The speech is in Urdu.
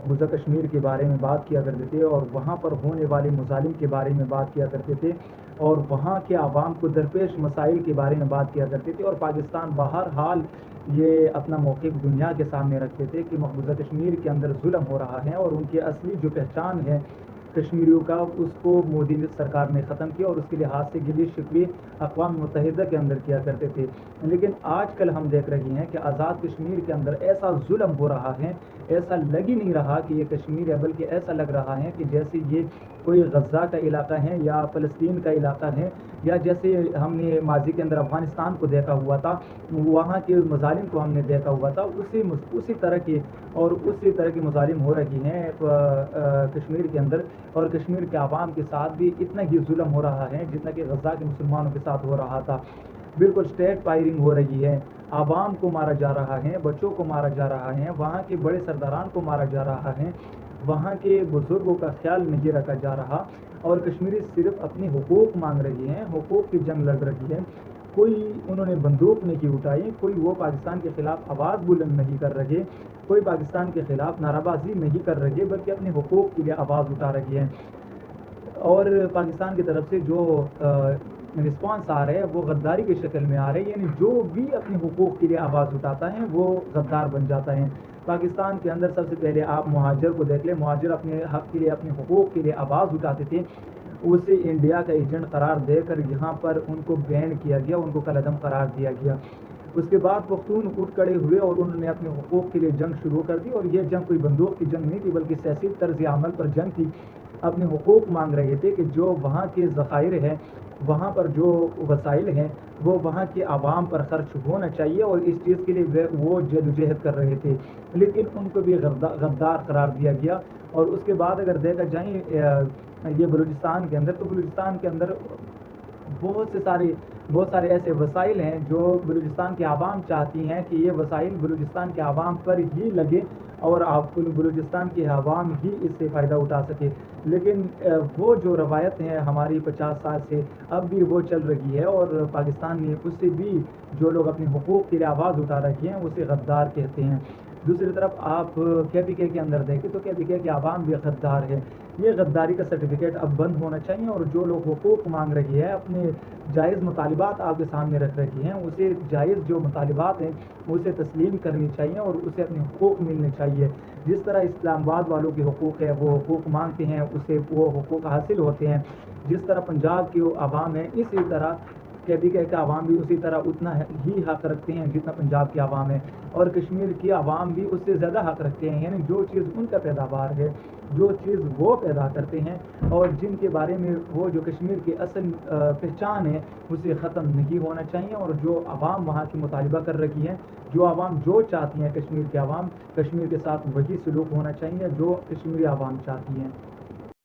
مقبوضہ کشمیر کے بارے میں بات کیا کرتے تھے اور وہاں پر ہونے والے مظالم کے بارے میں بات کیا کرتے تھے اور وہاں کے عوام کو درپیش مسائل کے بارے میں بات کیا کرتے تھے، اور پاکستان بہرحال یہ اپنا موقف دنیا کے سامنے رکھتے تھے کہ مقبوضہ کشمیر کے اندر ظلم ہو رہا ہے، اور ان کی اصلی جو پہچان ہے کشمیریوں کا اس کو مودی سرکار نے ختم کیا، اور اس کے لحاظ سے گلی شکوے اقوام متحدہ کے اندر کیا کرتے تھے۔ لیکن آج کل ہم دیکھ رہے ہیں کہ آزاد کشمیر کے اندر ایسا ظلم ہو رہا ہے، ایسا لگ ہی نہیں رہا کہ یہ کشمیر ہے، بلکہ ایسا لگ رہا ہے کہ جیسے یہ کوئی غزہ کا علاقہ ہے یا فلسطین کا علاقہ ہے، یا جیسے ہم نے ماضی کے اندر افغانستان کو دیکھا ہوا تھا، وہاں کے مظالم کو ہم نے دیکھا ہوا تھا، اسی طرح کی اور اسی طرح کی مظالم ہو رہی ہیں کشمیر کے اندر، اور کشمیر کے عوام کے ساتھ بھی اتنا ہی ظلم ہو رہا ہے جتنا کہ غزہ کے مسلمانوں کے ساتھ ہو رہا تھا۔ بالکل اسٹیٹ فائرنگ ہو رہی ہے، عوام کو مارا جا رہا ہے، بچوں کو مارا جا رہا ہے، وہاں کے بڑے سرداران کو مارا جا رہا ہے، وہاں کے بزرگوں کا خیال نہیں رکھا جا رہا، اور کشمیری صرف اپنے حقوق مانگ رہی ہیں، حقوق کی جنگ لڑ رہی ہے۔ کوئی انہوں نے بندوق نہیں اٹھائی، کوئی وہ پاکستان کے خلاف آواز بلند نہیں کر رہے، کوئی پاکستان کے خلاف نعرہ بازی نہیں کر رہے، بلکہ اپنے حقوق کے لیے آواز اٹھا رہی ہے۔ اور پاکستان کی طرف سے جو رسپانس آ رہا ہے وہ غداری کی شکل میں آ رہے ہیں، یعنی جو بھی اپنے حقوق کے لیے آواز اٹھاتا ہے وہ غدار بن جاتا ہے۔ پاکستان کے اندر سب سے پہلے آپ مہاجر کو دیکھ لیں، مہاجر اپنے حق کے لیے، اپنے حقوق کے لیے آواز اٹھاتے تھے، اسے انڈیا کا ایجنٹ قرار دے کر یہاں پر ان کو بین کیا گیا، ان کو کالعدم قرار دیا گیا۔ اس کے بعد پختون اٹھ کھڑے ہوئے اور انہوں نے اپنے حقوق کے لیے جنگ شروع کر دی، اور یہ جنگ کوئی بندوق کی جنگ نہیں تھی بلکہ سیاسی طرز عمل پر جنگ تھی۔ اپنے حقوق مانگ رہے تھے کہ جو وہاں کے ذخائر ہیں، وہاں پر جو وسائل ہیں، وہ وہاں کے عوام پر خرچ ہونا چاہیے، اور اس چیز کے لیے وہ جدوجہد کر رہے تھے، لیکن ان کو بھی غدار قرار دیا گیا۔ اور اس کے بعد اگر دیکھا جائیں یہ بلوچستان کے اندر، تو بلوچستان کے اندر بہت سارے ایسے وسائل ہیں جو بلوچستان کے عوام چاہتی ہیں کہ یہ وسائل بلوچستان کے عوام پر ہی لگے اور آپ بلوچستان کے عوام ہی اس سے فائدہ اٹھا سکے، لیکن وہ جو روایت ہیں ہماری 50 سال سے اب بھی وہ چل رہی ہے، اور پاکستان نے اس سے بھی جو لوگ اپنے حقوق کے لیے آواز اٹھا رکھے ہیں اسے غدار کہتے ہیں۔ دوسری طرف آپ کے پی کے اندر دیکھیں تو کے پی کے عوام بھی غدار ہے، یہ غداری کا سرٹیفکیٹ اب بند ہونا چاہیے، اور جو لوگ حقوق مانگ رہی ہے، اپنے جائز مطالبات آپ کے سامنے رکھ رہی ہیں، اسے جائز جو مطالبات ہیں اسے تسلیم کرنی چاہیے اور اسے اپنے حقوق ملنے چاہیے۔ جس طرح اسلام آباد والوں کے حقوق ہے، وہ حقوق مانگتے ہیں، اسے وہ حقوق حاصل ہوتے ہیں، جس طرح پنجاب کے عوام ہیں اسی طرح کے پی کے کا عوام بھی اسی طرح اتنا ہی حق رکھتے ہیں جتنا پنجاب کے عوام ہے، اور کشمیر کی عوام بھی اس سے زیادہ حق رکھتے ہیں، یعنی جو چیز ان کا پیداوار ہے، جو چیز وہ پیدا کرتے ہیں، اور جن کے بارے میں وہ جو کشمیر کی اصل پہچان ہے اسے ختم نہیں ہونا چاہیے، اور جو عوام وہاں کی مطالبہ کر رکھی ہے، جو عوام جو چاہتی ہیں کشمیر کے عوام، کشمیر کے ساتھ وہی سلوک ہونا چاہیے جو کشمیری عوام چاہتی ہیں۔